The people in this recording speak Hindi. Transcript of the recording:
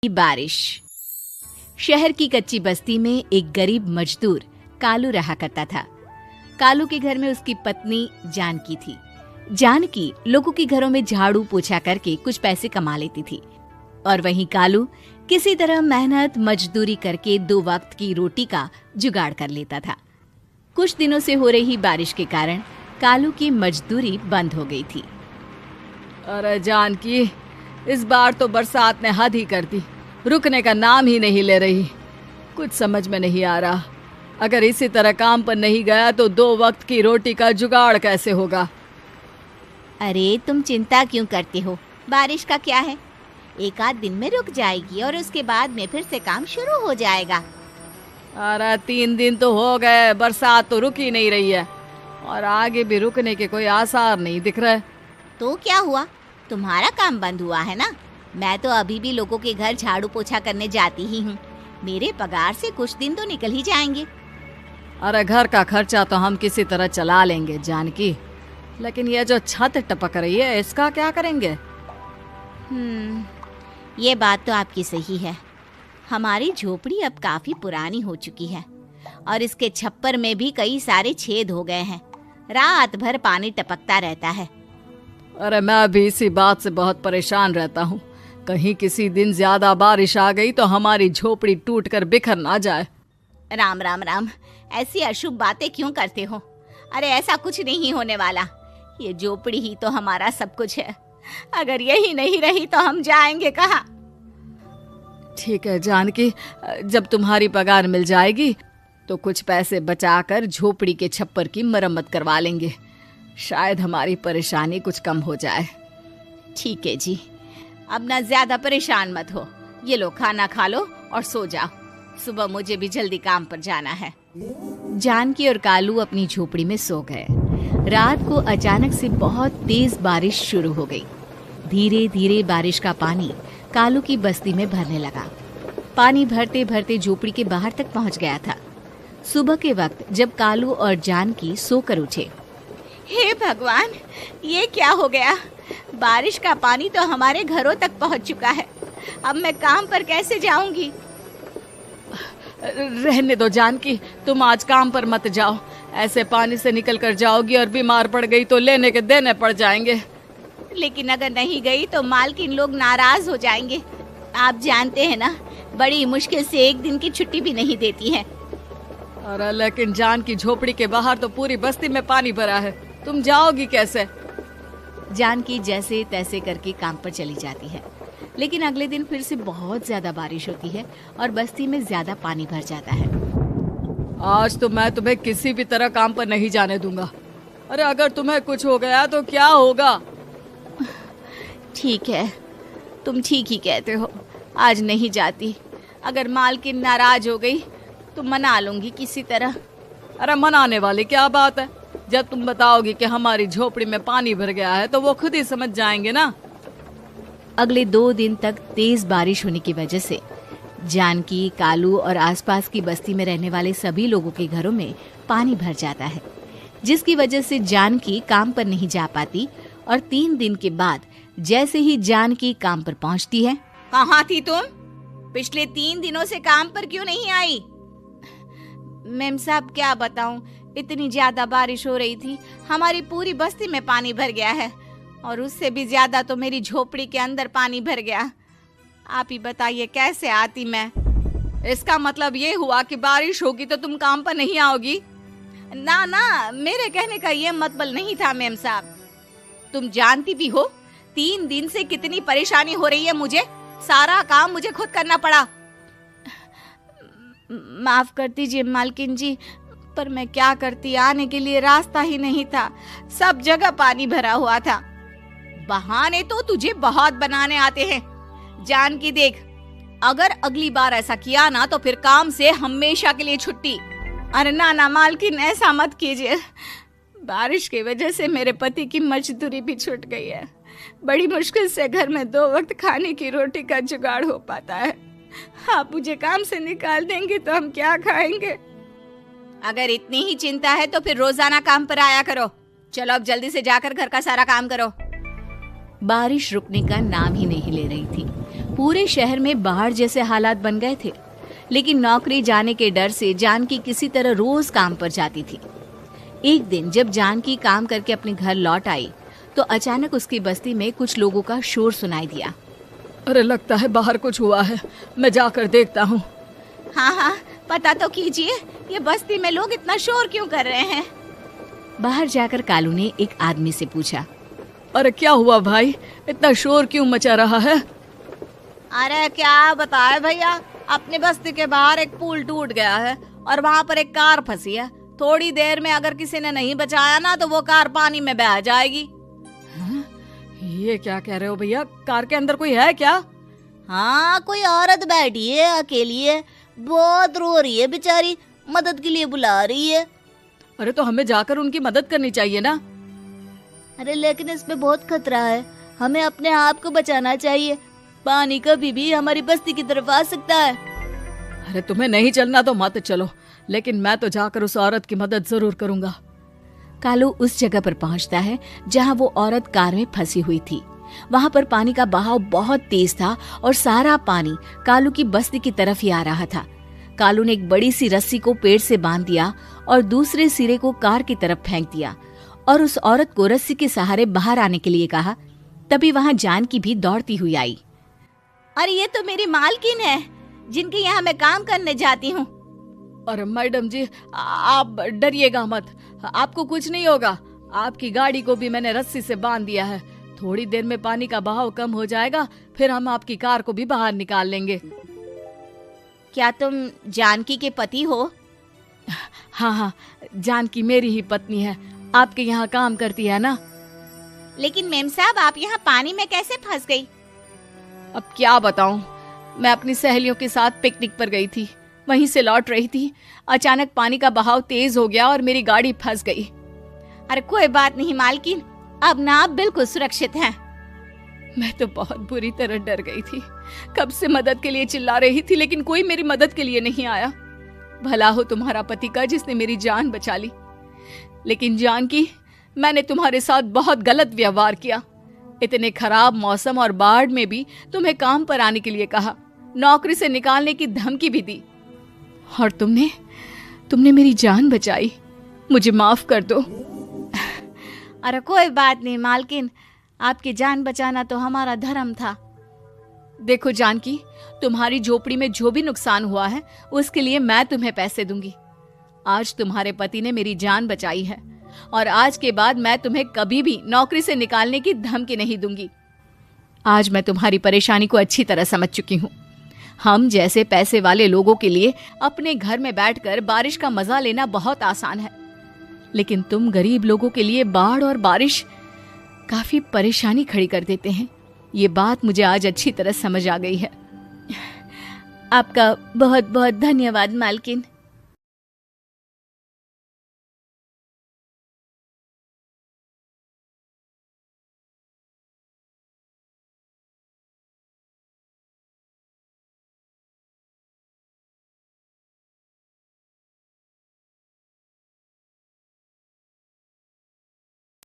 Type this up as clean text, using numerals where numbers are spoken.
बारिश। शहर की कच्ची बस्ती में एक गरीब मजदूर कालू रहा करता था। कालू के घर में उसकी पत्नी जानकी थी। जानकी लोगों के घरों में झाड़ू पोछा करके कुछ पैसे कमा लेती थी और वहीं कालू किसी तरह मेहनत मजदूरी करके 2 वक्त की रोटी का जुगाड़ कर लेता था। कुछ दिनों से हो रही बारिश के कारण कालू की मजदूरी बंद हो गई थी। अरे जानकी, इस बार तो बरसात ने हद ही कर दी, रुकने का नाम ही नहीं ले रही। कुछ समझ में नहीं आ रहा, अगर इसी तरह काम पर नहीं गया तो 2 वक्त की रोटी का जुगाड़ कैसे होगा। अरे तुम चिंता क्यों करते हो, बारिश का क्या है, 1 आध दिन में रुक जाएगी और उसके बाद में फिर से काम शुरू हो जाएगा। अरे 3 दिन तो हो गए, बरसात तो रुक ही नहीं रही है और आगे भी रुकने के कोई आसार नहीं दिख रहे। तो क्या हुआ, तुम्हारा काम बंद हुआ है ना? मैं तो अभी भी लोगों के घर झाड़ू पोछा करने जाती ही हूँ। मेरे पगार से कुछ दिन तो निकल ही जाएंगे। अरे घर का खर्चा तो हम किसी तरह चला लेंगे जानकी, लेकिन ये जो छत टपक रही है इसका क्या करेंगे? ये बात तो आपकी सही है। हमारी झोपड़ी अब काफी पुरानी हो चुकी है और इसके छप्पर में भी कई सारे छेद हो गए हैं। रात भर पानी टपकता रहता है। अरे मैं भी इसी बात से बहुत परेशान रहता हूँ। कहीं किसी दिन ज्यादा बारिश आ गई तो हमारी झोपड़ी टूटकर बिखर ना जाए। राम राम राम, ऐसी अशुभ बातें क्यों करते हो? अरे ऐसा कुछ नहीं होने वाला। ये झोपड़ी ही तो हमारा सब कुछ है। अगर यही नहीं रही तो हम जाएंगे कहाँ? ठीक है जानकी, जब तुम्हारी पगार मिल जाएगी तो कुछ पैसे बचाकर झोपड़ी के छप्पर की मरम्मत करवा लेंगे। शायद हमारी परेशानी कुछ कम हो जाए। ठीक है जी, अब ना ज्यादा परेशान मत हो। ये लो, खाना खा लो और सो जाओ। सुबह मुझे भी जल्दी काम पर जाना है। जानकी और कालू अपनी झोपड़ी में सो गए। रात को अचानक से बहुत तेज बारिश शुरू हो गई। धीरे धीरे बारिश का पानी कालू की बस्ती में भरने लगा। पानी भरते भरते झोपड़ी के बाहर तक पहुंच गया था। सुबह के वक्त जब कालू और जानकी सोकर उठे, हे भगवान, ये क्या हो गया? बारिश का पानी तो हमारे घरों तक पहुंच चुका है। अब मैं काम पर कैसे जाऊंगी? रहने दो जानकी, तुम आज काम पर मत जाओ। ऐसे पानी से निकल कर जाओगी और बीमार पड़ गई तो लेने के देने पड़ जाएंगे। लेकिन अगर नहीं गई तो मालकिन लोग नाराज हो जाएंगे। आप जानते हैं ना, बड़ी मुश्किल से 1 दिन की छुट्टी भी नहीं देती है। अरे लेकिन जानकी, झोपड़ी के बाहर तो पूरी बस्ती में पानी भरा है, तुम जाओगी कैसे? जानकी जैसे तैसे करके काम पर चली जाती है, लेकिन अगले दिन फिर से बहुत ज्यादा बारिश होती है और बस्ती में ज्यादा पानी भर जाता है। आज तो मैं तुम्हें किसी भी तरह काम पर नहीं जाने दूंगा। अरे अगर तुम्हें कुछ हो गया तो क्या होगा? ठीक है, तुम ठीक ही कहते हो, आज नहीं जाती। अगर मालकिन नाराज हो गई तो मना लूंगी किसी तरह। अरे मनाने वाली क्या बात है? जब तुम बताओगी कि हमारी झोपड़ी में पानी भर गया है तो वो खुद ही समझ जाएंगे ना। अगले 2 दिन तक तेज बारिश होने की वजह से जानकी, कालू और आसपास की बस्ती में रहने वाले सभी लोगों के घरों में पानी भर जाता है, जिसकी वजह से जानकी काम पर नहीं जा पाती। और 3 दिन के बाद जैसे ही जानकी काम पर पहुंचती है, कहाँ थी तुम? पिछले 3 दिनों से काम पर क्यों नहीं आई? मैम साहब, क्या बताऊं, इतनी ज्यादा बारिश हो रही थी, हमारी पूरी बस्ती में पानी भर गया है और उससे भी ज्यादा तो मेरी झोपड़ी के अंदर पानी भर गया। आप ही बताइए कैसे आती मैं? इसका मतलब ये हुआ कि बारिश होगी तो तुम काम पर नहीं आओगी? ना ना, मेरे कहने का ये मतलब नहीं था मैम साहब। तुम जानती भी हो 3 दिन से कितनी परेशानी हो रही है मुझे। सारा काम मुझे खुद करना पड़ा। माफ कर दीजिए मालकिन जी, पर मैं क्या करती, आने के लिए रास्ता ही नहीं था, सब जगह पानी भरा हुआ था। बहाने तो तुझे बहुत बनाने आते हैं। जानकी देख, अगर अगली बार ऐसा किया ना तो फिर काम से हमेशा के लिए छुट्टी। अरे ना ना मालकिन, ऐसा मत कीजिए। बारिश की वजह से मेरे पति की मजदूरी भी छूट गई है। बड़ी मुश्किल से घर में 2 वक्त खाने की रोटी का जुगाड़ हो पाता है। आप मुझे काम से निकाल देंगे तो हम क्या खाएंगे? अगर इतनी ही चिंता है तो फिर रोजाना काम पर आया करो। चलो अब जल्दी से जाकर घर का सारा काम करो। बारिश रुकने का नाम ही नहीं ले रही थी। पूरे शहर में बाढ़ जैसे हालात बन गए थे। लेकिन नौकरी जाने के डर से जानकी किसी तरह रोज काम पर जाती थी। एक दिन जब जानकी काम करके अपने घर लौट आई तो अचानक उसकी बस्ती में कुछ लोगों का शोर सुनाई दिया। अरे लगता है बाहर कुछ हुआ है, मैं जाकर देखता हूँ। हाँ हाँ, पता तो कीजिए, ये बस्ती में लोग इतना शोर क्यों कर रहे हैं। बाहर जाकर कालू ने एक आदमी से पूछा, अरे क्या हुआ भाई, इतना शोर क्यों मचा रहा है? अरे क्या बताए भैया, अपनी बस्ती के बाहर एक पुल टूट गया है और वहाँ पर एक कार फंसी है। थोड़ी देर में अगर किसी ने नहीं बचाया ना तो वो कार पानी में बह जाएगी। हाँ? ये क्या कह रहे हो भैया, कार के अंदर कोई है क्या? हाँ, कोई औरत बैठी है, अकेली है, बहुत रो रही है बेचारी, मदद के लिए बुला रही है। अरे तो हमें जाकर उनकी मदद करनी चाहिए ना। अरे लेकिन इसमें बहुत खतरा है, हमें अपने आप को बचाना चाहिए। पानी कभी भी हमारी बस्ती की तरफ आ सकता है। अरे तुम्हें नहीं चलना तो मत चलो, लेकिन मैं तो जाकर उस औरत की मदद जरूर करूंगा। कालू उस जगह पर पहुंचता है जहां वो औरत कार में फंसी हुई थी। वहां पर पानी का बहाव बहुत तेज था और सारा पानी कालू की बस्ती की तरफ ही आ रहा था। कालू ने एक बड़ी सी रस्सी को पेड़ से बांध दिया और दूसरे सिरे को कार की तरफ फेंक दिया और उस औरत को रस्सी के सहारे बाहर आने के लिए कहा। तभी वहां जानकी भी दौड़ती हुई आई। अरे ये तो मेरी मालकिन है, जिनके यहाँ मैं काम करने जाती हूँ। अरे मैडम जी, आप डरिएगा मत, आपको कुछ नहीं होगा। आपकी गाड़ी को भी मैंने रस्सी से बांध दिया है। थोड़ी देर में पानी का बहाव कम हो जाएगा, फिर हम आपकी कार को भी बाहर निकाल लेंगे। क्या तुम जानकी के पति हो? हाँ हाँ, जानकी मेरी ही पत्नी है, आपके यहाँ काम करती है ना। लेकिन मेम साहब, आप यहाँ पानी में कैसे फंस गई? अब क्या बताऊं, मैं अपनी सहेलियों के साथ पिकनिक पर गई थी, वहीं से लौट रही थी। अचानक पानी का बहाव तेज हो गया और मेरी गाड़ी फंस गई। अरे कोई बात नहीं मालकिन, अब ना आप बिल्कुल सुरक्षित हैं। मैं तो बहुत बुरी तरह डर गई थी, कब से मदद के लिए चिल्ला रही थी, लेकिन कोई मेरी मदद के लिए नहीं आया। भला हो तुम्हारा पति का जिसने मेरी जान बचा ली। लेकिन जानकी, मैंने तुम्हारे साथ बहुत गलत व्यवहार किया। इतने खराब मौसम और बाढ़ में भी तुम्हें काम पर आने के लिए कहा, नौकरी से निकालने की धमकी भी दी, और तुमने मेरी जान बचाई। मुझे माफ कर दो। अरे कोई बात नहीं मालकिन, आपकी जान बचाना तो हमारा धर्म था। देखो जानकी, तुम्हारी झोपड़ी में जो भी नुकसान हुआ है उसके लिए मैं तुम्हें पैसे दूंगी। आज तुम्हारे पति ने मेरी जान बचाई है और आज के बाद मैं तुम्हें कभी भी नौकरी से निकालने की धमकी नहीं दूंगी। आज मैं तुम्हारी परेशानी को अच्छी तरह समझ चुकी हूँ। हम जैसे पैसे वाले लोगों के लिए अपने घर में बैठकर बारिश का मजा लेना बहुत आसान है, लेकिन तुम गरीब लोगों के लिए बाढ़ और बारिश काफी परेशानी खड़ी कर देते हैं। ये बात मुझे आज अच्छी तरह समझ आ गई है। आपका बहुत बहुत धन्यवाद मालकिन।